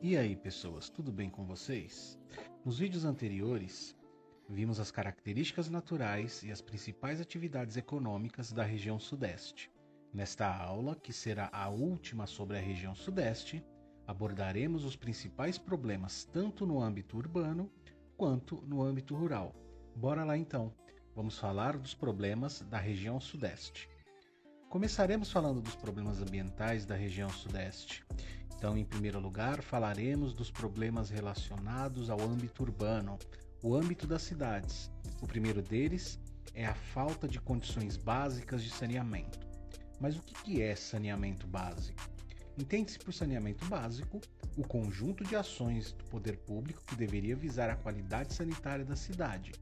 E aí, pessoas, tudo bem com vocês? Nos vídeos anteriores, vimos as características naturais e as principais atividades econômicas da região Sudeste. Nesta aula, que será a última sobre a região Sudeste, abordaremos os principais problemas tanto no âmbito urbano quanto no âmbito rural. Bora lá então, vamos falar dos problemas da região Sudeste. Começaremos falando dos problemas ambientais da região Sudeste. Então, em primeiro lugar, falaremos dos problemas relacionados ao âmbito urbano, o âmbito das cidades. O primeiro deles é a falta de condições básicas de saneamento. Mas o que é saneamento básico? Entende-se por saneamento básico o conjunto de ações do poder público que deveria visar a qualidade sanitária da cidade,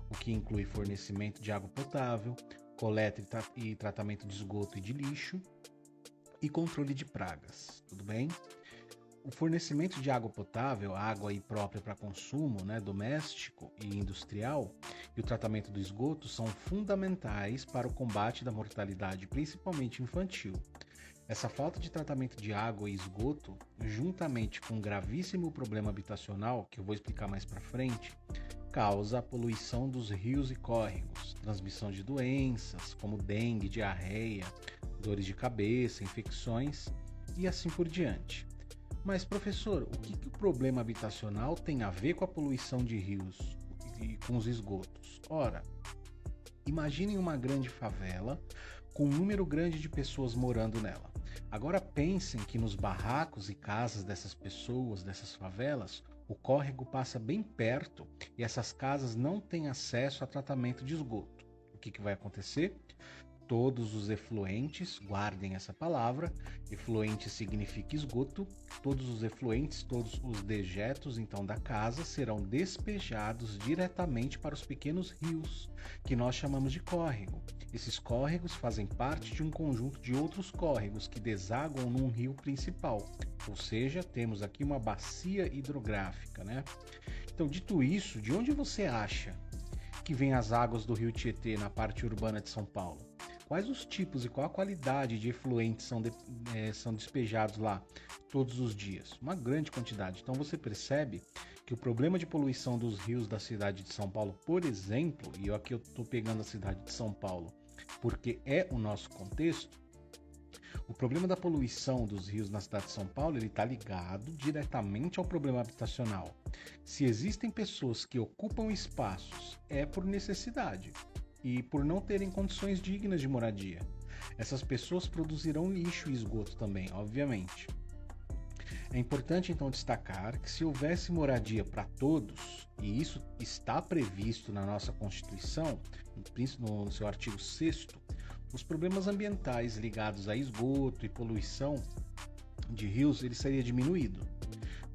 o que inclui fornecimento de água potável, coleta e tratamento de esgoto e de lixo e controle de pragas, tudo bem? O fornecimento de água potável, água própria para consumo, doméstico e industrial, e o tratamento do esgoto são fundamentais para o combate da mortalidade, principalmente infantil. Essa falta de tratamento de água e esgoto, juntamente com um gravíssimo problema habitacional, que eu vou explicar mais para frente, causa a poluição dos rios e córregos, transmissão de doenças como dengue, diarreia, dores de cabeça, infecções e assim por diante. Mas, professor, o que o problema habitacional tem a ver com a poluição de rios e com os esgotos? Ora, imaginem uma grande favela com um número grande de pessoas morando nela. Agora pensem que nos barracos e casas dessas pessoas, dessas favelas, o córrego passa bem perto e essas casas não têm acesso a tratamento de esgoto. O que vai acontecer? Todos os efluentes, guardem essa palavra, efluente significa esgoto, todos os efluentes, todos os dejetos então da casa serão despejados diretamente para os pequenos rios, que nós chamamos de córrego. Esses córregos fazem parte de um conjunto de outros córregos que desaguam num rio principal, ou seja, temos aqui uma bacia hidrográfica, Então, dito isso, de onde você acha que vêm as águas do rio Tietê na parte urbana de São Paulo? Quais os tipos e qual a qualidade de efluentes são despejados lá todos os dias? Uma grande quantidade. Então você percebe que o problema de poluição dos rios da cidade de São Paulo, por exemplo, e aqui eu estou pegando a cidade de São Paulo porque é o nosso contexto, o problema da poluição dos rios na cidade de São Paulo está ligado diretamente ao problema habitacional. Se existem pessoas que ocupam espaços, é por necessidade e por não terem condições dignas de moradia. Essas pessoas produzirão lixo e esgoto também, obviamente. É importante então destacar que se houvesse moradia para todos, e isso está previsto na nossa Constituição, no seu artigo 6º, os problemas ambientais ligados a esgoto e poluição de rios ele seria diminuído.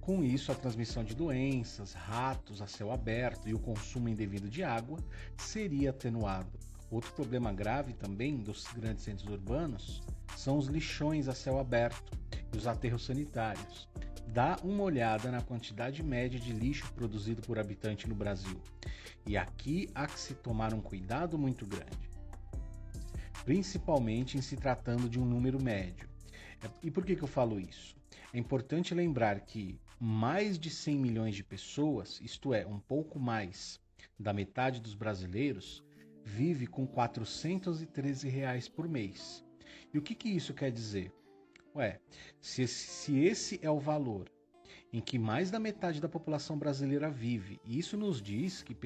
Com isso, a transmissão de doenças, ratos a céu aberto e o consumo indevido de água seria atenuado. Outro problema grave também dos grandes centros urbanos são os lixões a céu aberto e os aterros sanitários. Dá uma olhada na quantidade média de lixo produzido por habitante no Brasil. E aqui há que se tomar um cuidado muito grande, principalmente em se tratando de um número médio. E por que eu falo isso? É importante lembrar que mais de 100 milhões de pessoas, isto é, um pouco mais da metade dos brasileiros, vive com R$ 413 por mês. E o que isso quer dizer? Se esse é o valor em que mais da metade da população brasileira vive, e isso nos diz que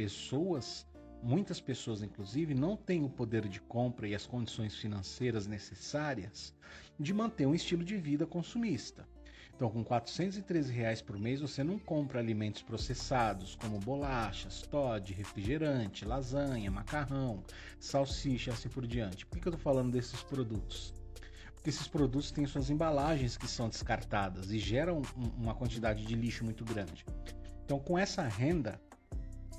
muitas pessoas inclusive, não têm o poder de compra e as condições financeiras necessárias de manter um estilo de vida consumista. Então, com R$ 413 por mês, você não compra alimentos processados como bolachas, Toddy, refrigerante, lasanha, macarrão, salsicha e assim por diante. Por que eu estou falando desses produtos? Porque esses produtos têm suas embalagens que são descartadas e geram uma quantidade de lixo muito grande. Então, com essa renda,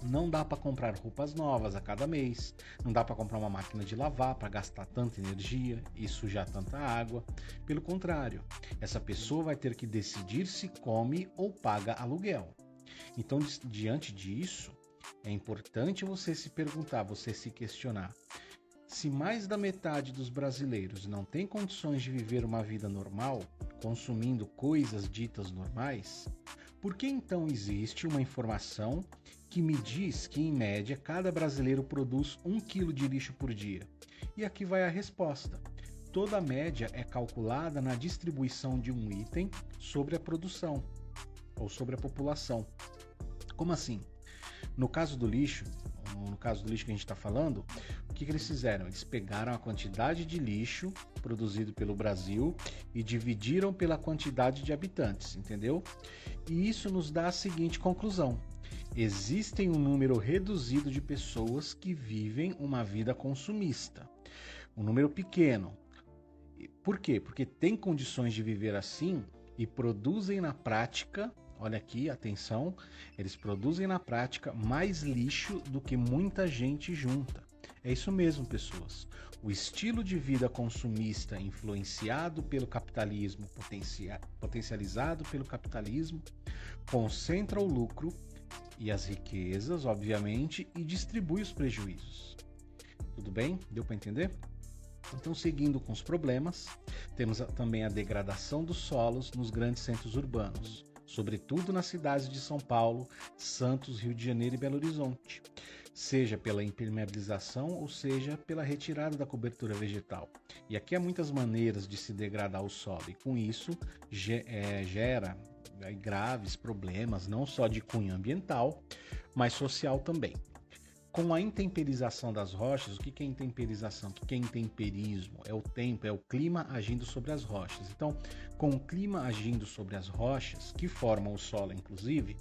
não dá para comprar roupas novas a cada mês, não dá para comprar uma máquina de lavar para gastar tanta energia e sujar tanta água. Pelo contrário, essa pessoa vai ter que decidir se come ou paga aluguel. Então, diante disso, é importante você se perguntar, você se questionar. Se mais da metade dos brasileiros não tem condições de viver uma vida normal, consumindo coisas ditas normais, por que então existe uma informação que me diz que, em média, cada brasileiro produz 1 quilo de lixo por dia? E aqui vai a resposta. Toda a média é calculada na distribuição de um item sobre a produção ou sobre a população. Como assim? No caso do lixo que a gente está falando, o que eles fizeram? Eles pegaram a quantidade de lixo produzido pelo Brasil e dividiram pela quantidade de habitantes, entendeu? E isso nos dá a seguinte conclusão: existem um número reduzido de pessoas que vivem uma vida consumista. Um número pequeno. Por quê? Porque tem condições de viver assim e produzem na prática, olha aqui, atenção, eles produzem na prática mais lixo do que muita gente junta. É isso mesmo, pessoas. O estilo de vida consumista influenciado pelo capitalismo, potencializado pelo capitalismo, concentra o lucro e as riquezas, obviamente, e distribui os prejuízos. Tudo bem? Deu para entender? Então, seguindo com os problemas, temos também a degradação dos solos nos grandes centros urbanos, sobretudo nas cidades de São Paulo, Santos, Rio de Janeiro e Belo Horizonte, seja pela impermeabilização ou seja pela retirada da cobertura vegetal. E aqui há muitas maneiras de se degradar o solo, e com isso gera graves problemas, não só de cunho ambiental, mas social também. Com a intemperização das rochas, o que é intemperização? O que é intemperismo? É o tempo, é o clima agindo sobre as rochas. Então, com o clima agindo sobre as rochas, que formam o solo, inclusive,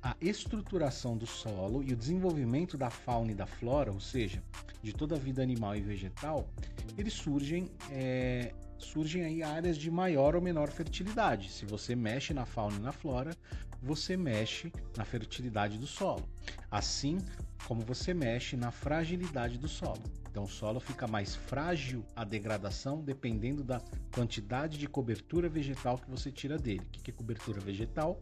a estruturação do solo e o desenvolvimento da fauna e da flora, ou seja, de toda a vida animal e vegetal, eles surgem aí áreas de maior ou menor fertilidade. Se você mexe na fauna e na flora, você mexe na fertilidade do solo. Assim como você mexe na fragilidade do solo. Então o solo fica mais frágil à degradação dependendo da quantidade de cobertura vegetal que você tira dele. O que é cobertura vegetal?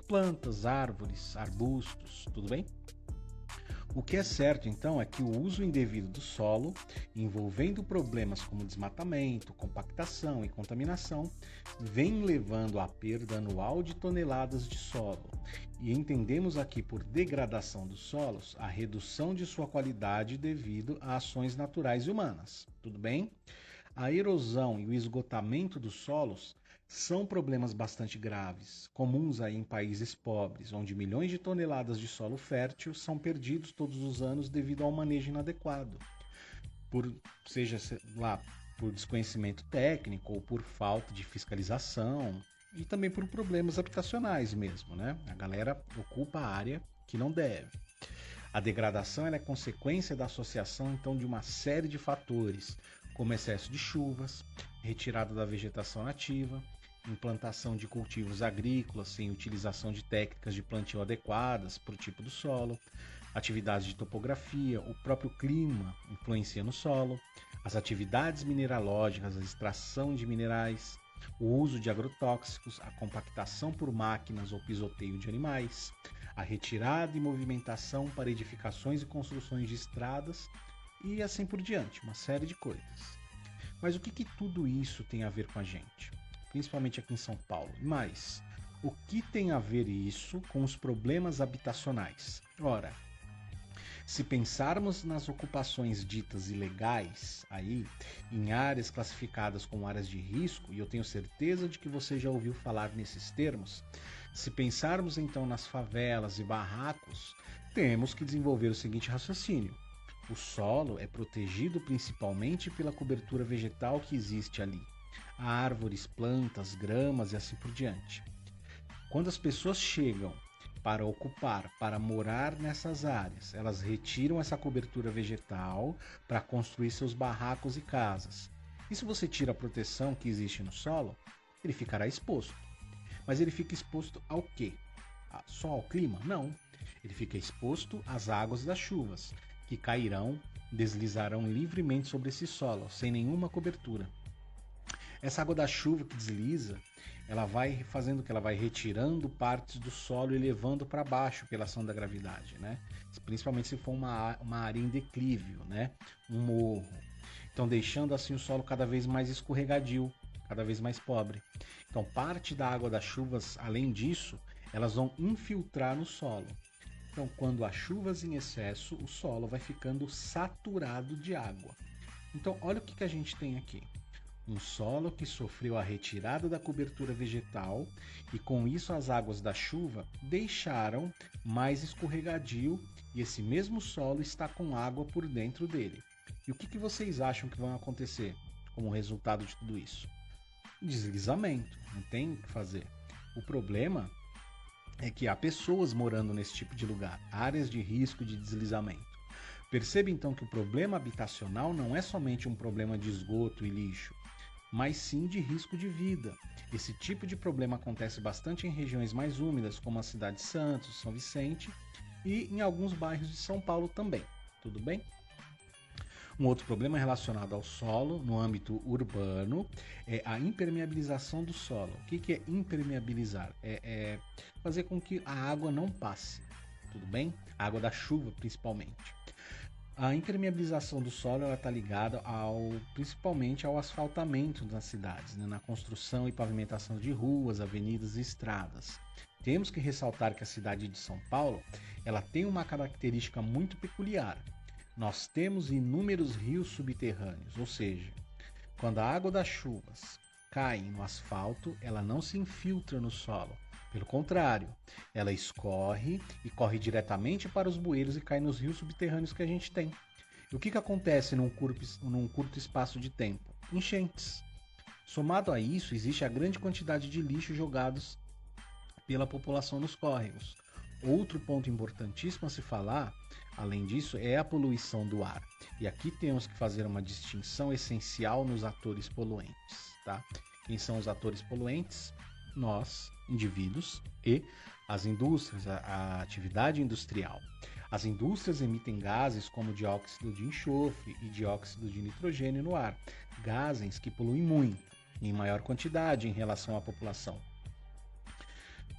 Plantas, árvores, arbustos, tudo bem? O que é certo, então, é que o uso indevido do solo, envolvendo problemas como desmatamento, compactação e contaminação, vem levando à perda anual de toneladas de solo. E entendemos aqui por degradação dos solos a redução de sua qualidade devido a ações naturais e humanas. Tudo bem? A erosão e o esgotamento dos solos são problemas bastante graves, comuns aí em países pobres, onde milhões de toneladas de solo fértil são perdidos todos os anos devido ao manejo inadequado, seja lá por desconhecimento técnico ou por falta de fiscalização e também por problemas habitacionais mesmo, né? A galera ocupa a área que não deve. A degradação é consequência da associação então de uma série de fatores, como excesso de chuvas, retirada da vegetação nativa, implantação de cultivos agrícolas sem utilização de técnicas de plantio adequadas para o tipo do solo, atividades de topografia, o próprio clima influencia no solo, as atividades mineralógicas, a extração de minerais, o uso de agrotóxicos, a compactação por máquinas ou pisoteio de animais, a retirada e movimentação para edificações e construções de estradas e assim por diante, uma série de coisas. Mas o que tudo isso tem a ver com a gente? Principalmente aqui em São Paulo. Mas o que tem a ver isso com os problemas habitacionais? Ora, se pensarmos nas ocupações ditas ilegais aí, em áreas classificadas como áreas de risco, e eu tenho certeza de que você já ouviu falar nesses termos, se pensarmos então nas favelas e barracos, temos que desenvolver o seguinte raciocínio. O solo é protegido principalmente pela cobertura vegetal que existe ali. Há árvores, plantas, gramas e assim por diante. Quando as pessoas chegam para ocupar, para morar nessas áreas, elas retiram essa cobertura vegetal para construir seus barracos e casas. E se você tira a proteção que existe no solo, ele ficará exposto. Mas ele fica exposto ao quê? Só ao clima? Não. Ele fica exposto às águas das chuvas, que cairão, deslizarão livremente sobre esse solo, sem nenhuma cobertura. Essa água da chuva que desliza, ela vai fazendo que ela vai retirando partes do solo e levando para baixo pela ação da gravidade, né? Principalmente se for uma área em declívio, né? Um morro. Então deixando assim o solo cada vez mais escorregadio, cada vez mais pobre. Então, parte da água das chuvas, além disso, elas vão infiltrar no solo. Então, quando há chuvas em excesso, o solo vai ficando saturado de água. Então, olha o que a gente tem aqui. Um solo que sofreu a retirada da cobertura vegetal e com isso as águas da chuva deixaram mais escorregadio e esse mesmo solo está com água por dentro dele. E o que vocês acham que vai acontecer como resultado de tudo isso? Deslizamento, não tem o que fazer. O problema é que há pessoas morando nesse tipo de lugar, áreas de risco de deslizamento. Perceba então que o problema habitacional não é somente um problema de esgoto e lixo, mas sim de risco de vida. Esse tipo de problema acontece bastante em regiões mais úmidas, como a cidade de Santos, São Vicente e em alguns bairros de São Paulo também. Tudo bem? Um outro problema relacionado ao solo, no âmbito urbano, é a impermeabilização do solo. O que é impermeabilizar? É fazer com que a água não passe. Tudo bem? A água da chuva, principalmente. A impermeabilização do solo está ligada principalmente ao asfaltamento das cidades, né, na construção e pavimentação de ruas, avenidas e estradas. Temos que ressaltar que a cidade de São Paulo ela tem uma característica muito peculiar. Nós temos inúmeros rios subterrâneos, ou seja, quando a água das chuvas cai no asfalto, ela não se infiltra no solo. Pelo contrário, ela escorre e corre diretamente para os bueiros e cai nos rios subterrâneos que a gente tem. E o que acontece num curto espaço de tempo? Enchentes. Somado a isso, existe a grande quantidade de lixo jogados pela população nos córregos. Outro ponto importantíssimo a se falar, além disso, é a poluição do ar. E aqui temos que fazer uma distinção essencial nos atores poluentes. Tá? Quem são os atores poluentes? Nós, indivíduos, e as indústrias, a atividade industrial. As indústrias emitem gases como dióxido de enxofre e dióxido de nitrogênio no ar, gases que poluem muito, em maior quantidade em relação à população.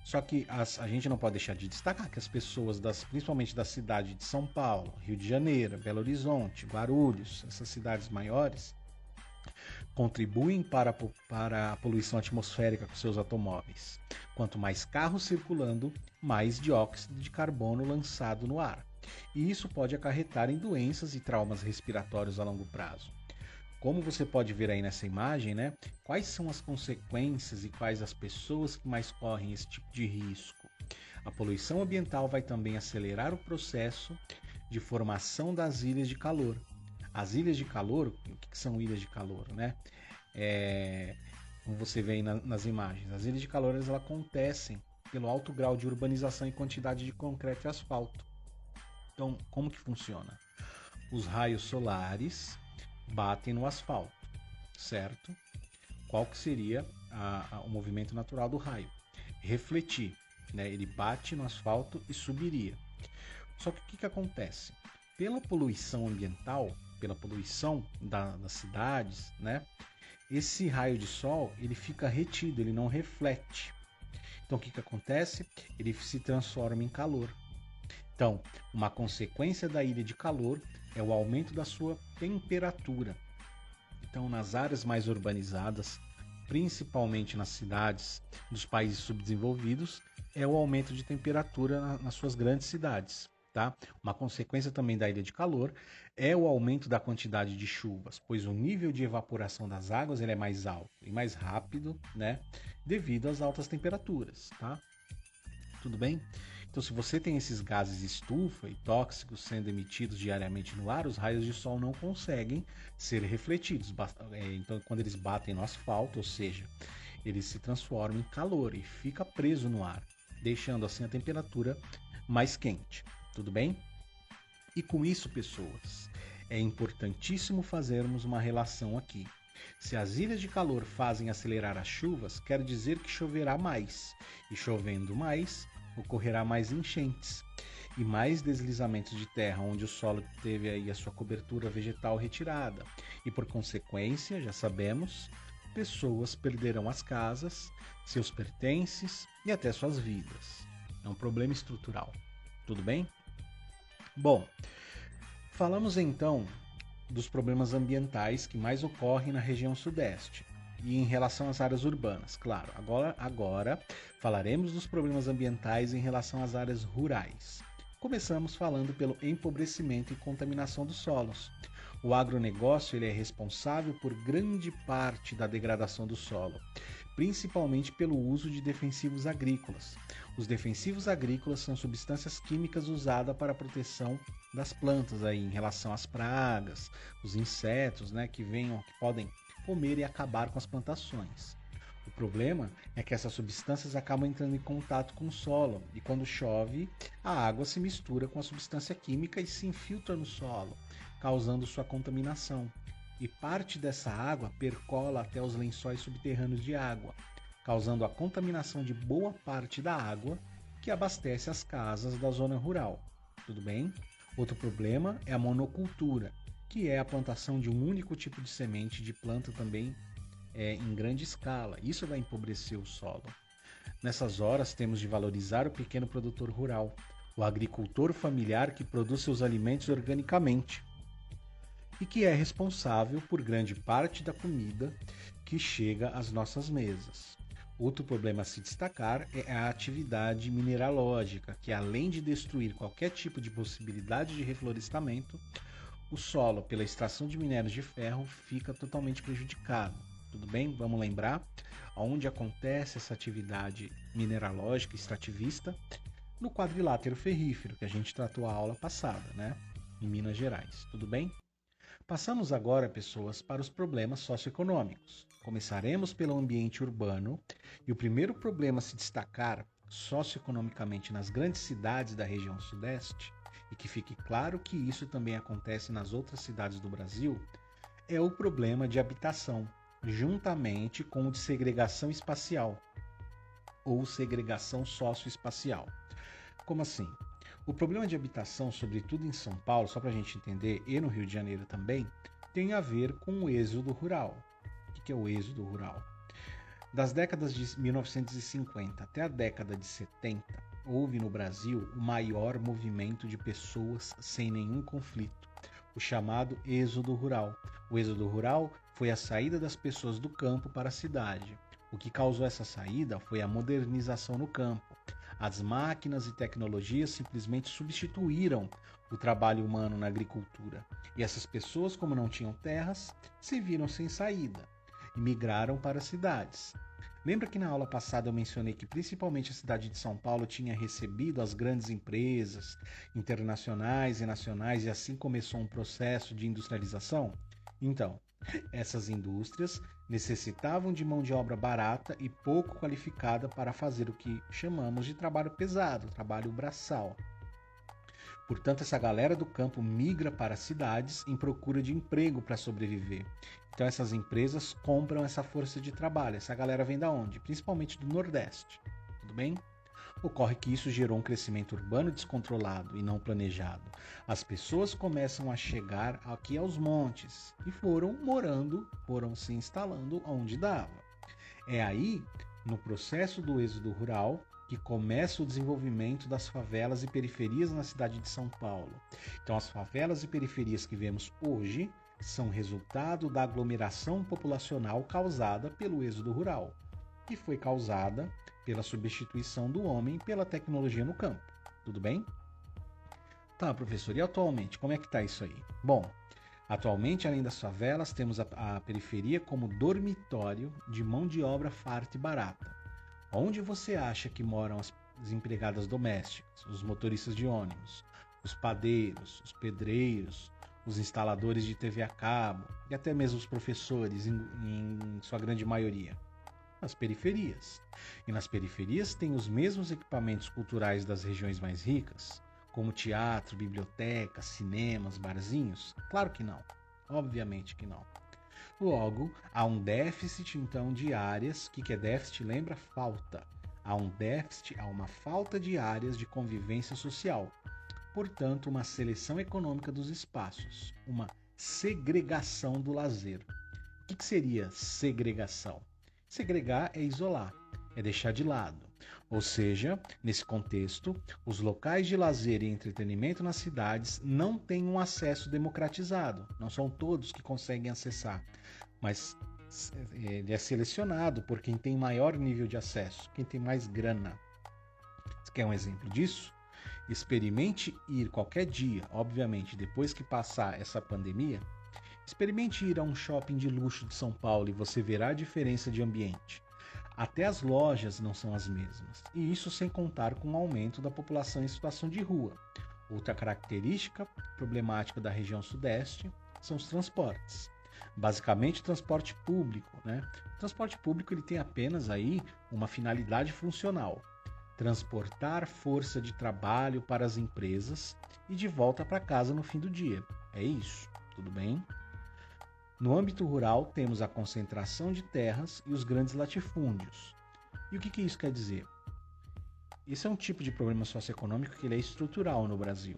Só que a gente não pode deixar de destacar que as pessoas, principalmente da cidade de São Paulo, Rio de Janeiro, Belo Horizonte, Guarulhos, essas cidades maiores, contribuem para a poluição atmosférica com seus automóveis. Quanto mais carros circulando, mais dióxido de carbono lançado no ar. E isso pode acarretar em doenças e traumas respiratórios a longo prazo. Como você pode ver aí nessa imagem, né? Quais são as consequências e quais as pessoas que mais correm esse tipo de risco? A poluição ambiental vai também acelerar o processo de formação das ilhas de calor. As ilhas de calor, o que são ilhas de calor, né? Como você vê aí nas imagens, as ilhas de calor elas acontecem pelo alto grau de urbanização e quantidade de concreto e asfalto. Então, como que funciona? Os raios solares batem no asfalto, certo? Qual que seria o movimento natural do raio? Refletir, né? Ele bate no asfalto e subiria. Só que o que acontece? Pela poluição ambiental, pela poluição das cidades, né? Esse raio de sol ele fica retido, ele não reflete. Então o que acontece? Ele se transforma em calor. Então, uma consequência da ilha de calor é o aumento da sua temperatura. Então, nas áreas mais urbanizadas, principalmente nas cidades dos países subdesenvolvidos, é o aumento de temperatura nas suas grandes cidades. Tá? Uma consequência também da ilha de calor é o aumento da quantidade de chuvas, pois o nível de evaporação das águas ele é mais alto e mais rápido, né? Devido às altas temperaturas. Tá? Tudo bem? Então, se você tem esses gases estufa e tóxicos sendo emitidos diariamente no ar, os raios de sol não conseguem ser refletidos. Então, quando eles batem no asfalto, ou seja, eles se transformam em calor e fica preso no ar, deixando assim a temperatura mais quente. Tudo bem? E com isso, pessoas, é importantíssimo fazermos uma relação aqui. Se as ilhas de calor fazem acelerar as chuvas, quer dizer que choverá mais. E chovendo mais, ocorrerá mais enchentes e mais deslizamentos de terra, onde o solo teve aí a sua cobertura vegetal retirada. E por consequência, já sabemos, pessoas perderão as casas, seus pertences e até suas vidas. É um problema estrutural. Tudo bem? Bom, falamos então dos problemas ambientais que mais ocorrem na região sudeste. e em relação às áreas urbanas. Claro, agora falaremos dos problemas ambientais em relação às áreas rurais. Começamos falando pelo empobrecimento e contaminação dos solos. O agronegócio ele é responsável por grande parte da degradação do solo, principalmente pelo uso de defensivos agrícolas. Os defensivos agrícolas são substâncias químicas usadas para a proteção das plantas aí, em relação às pragas, os insetos, né, que podem comer e acabar com as plantações. O problema é que essas substâncias acabam entrando em contato com o solo e quando chove, a água se mistura com a substância química e se infiltra no solo, causando sua contaminação. E parte dessa água percola até os lençóis subterrâneos de água, causando a contaminação de boa parte da água que abastece as casas da zona rural. Tudo bem? Outro problema é a monocultura, que é a plantação de um único tipo de semente de planta também em grande escala. Isso vai empobrecer o solo. Nessas horas temos de valorizar o pequeno produtor rural, o agricultor familiar que produz seus alimentos organicamente e que é responsável por grande parte da comida que chega às nossas mesas. Outro problema a se destacar é a atividade mineralógica, que além de destruir qualquer tipo de possibilidade de reflorestamento, o solo, pela extração de minérios de ferro, fica totalmente prejudicado. Tudo bem? Vamos lembrar onde acontece essa atividade mineralógica extrativista? No quadrilátero ferrífero, que a gente tratou a aula passada, né? Em Minas Gerais. Tudo bem? Passamos agora, pessoas, para os problemas socioeconômicos. Começaremos pelo ambiente urbano e o primeiro problema a se destacar socioeconomicamente nas grandes cidades da região sudeste, e que fique claro que isso também acontece nas outras cidades do Brasil, é o problema de habitação, juntamente com o de segregação espacial ou segregação socioespacial. Como assim? O problema de habitação, sobretudo em São Paulo, só para a gente entender, e no Rio de Janeiro também, tem a ver com o êxodo rural. O que é o êxodo rural? Das décadas de 1950 até a década de 70, houve no Brasil o maior movimento de pessoas sem nenhum conflito, o chamado êxodo rural. O êxodo rural foi a saída das pessoas do campo para a cidade. O que causou essa saída foi a modernização no campo. As máquinas e tecnologias simplesmente substituíram o trabalho humano na agricultura. E essas pessoas, como não tinham terras, se viram sem saída e migraram para as cidades. Lembra que na aula passada eu mencionei que principalmente a cidade de São Paulo tinha recebido as grandes empresas internacionais e nacionais e assim começou um processo de industrialização? Então, essas indústrias necessitavam de mão de obra barata e pouco qualificada para fazer o que chamamos de trabalho pesado, trabalho braçal. Portanto, essa galera do campo migra para as cidades em procura de emprego para sobreviver. Então, essas empresas compram essa força de trabalho. Essa galera vem da onde? Principalmente do Nordeste. Tudo bem? Ocorre que isso gerou um crescimento urbano descontrolado e não planejado. As pessoas começam a chegar aqui aos montes e foram se instalando onde dava. É aí, no processo do êxodo rural, que começa o desenvolvimento das favelas e periferias na cidade de São Paulo. Então, as favelas e periferias que vemos hoje são resultado da aglomeração populacional causada pelo êxodo rural, que foi causada pela substituição do homem pela tecnologia no campo. Tudo bem? Tá, professor, e atualmente, como é que está isso aí? Bom, atualmente, além das favelas, temos a periferia como dormitório de mão de obra farta e barata. Onde você acha que moram as empregadas domésticas, os motoristas de ônibus, os padeiros, os pedreiros, os instaladores de TV a cabo e até mesmo os professores, em sua grande maioria? Nas periferias. E nas periferias tem os mesmos equipamentos culturais das regiões mais ricas, como teatro, biblioteca, cinemas, barzinhos? Claro que não. Obviamente que não. Logo, há um déficit então de áreas. O que é déficit? Lembra? Falta. Há um déficit, há uma falta de áreas de convivência social. Portanto, uma seleção econômica dos espaços, uma segregação do lazer. O que seria segregação? Segregar é isolar, é deixar de lado. Ou seja, nesse contexto, os locais de lazer e entretenimento nas cidades não têm um acesso democratizado. Não são todos que conseguem acessar, mas ele é selecionado por quem tem maior nível de acesso, quem tem mais grana. Você quer um exemplo disso? Experimente ir qualquer dia, obviamente, depois que passar essa pandemia, experimente ir a um shopping de luxo de São Paulo e você verá a diferença de ambiente. Até as lojas não são as mesmas, e isso sem contar com o aumento da população em situação de rua. Outra característica problemática da região sudeste são os transportes. Basicamente, o transporte público, né? O transporte público ele tem apenas aí uma finalidade funcional: transportar força de trabalho para as empresas e de volta para casa no fim do dia. É isso, tudo bem? No âmbito rural, temos a concentração de terras e os grandes latifúndios. E o que isso quer dizer? Esse é um tipo de problema socioeconômico que ele é estrutural no Brasil.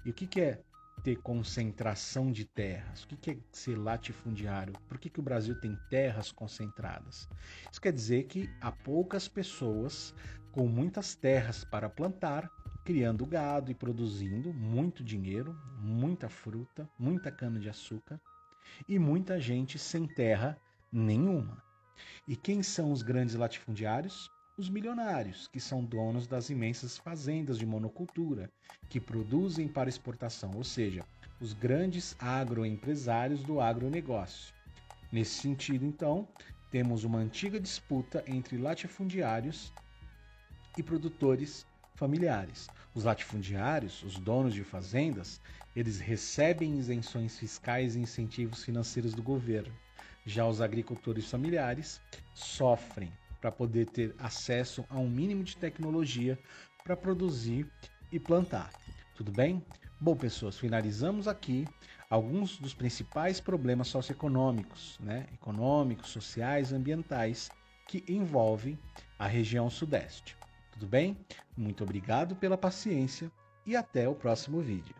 E o que é ter concentração de terras? O que é ser latifundiário? Por que o Brasil tem terras concentradas? Isso quer dizer que há poucas pessoas com muitas terras para plantar, criando gado e produzindo muito dinheiro, muita fruta, muita cana-de-açúcar e muita gente sem terra nenhuma. E quem são os grandes latifundiários? Os milionários, que são donos das imensas fazendas de monocultura, que produzem para exportação, ou seja, os grandes agroempresários do agronegócio. Nesse sentido, então, temos uma antiga disputa entre latifundiários e produtores familiares. Os latifundiários, os donos de fazendas, eles recebem isenções fiscais e incentivos financeiros do governo. Já os agricultores familiares sofrem para poder ter acesso a um mínimo de tecnologia para produzir e plantar. Tudo bem? Bom, pessoas, finalizamos aqui alguns dos principais problemas socioeconômicos, né? Econômicos, sociais, ambientais que envolvem a região sudeste. Tudo bem? Muito obrigado pela paciência e até o próximo vídeo.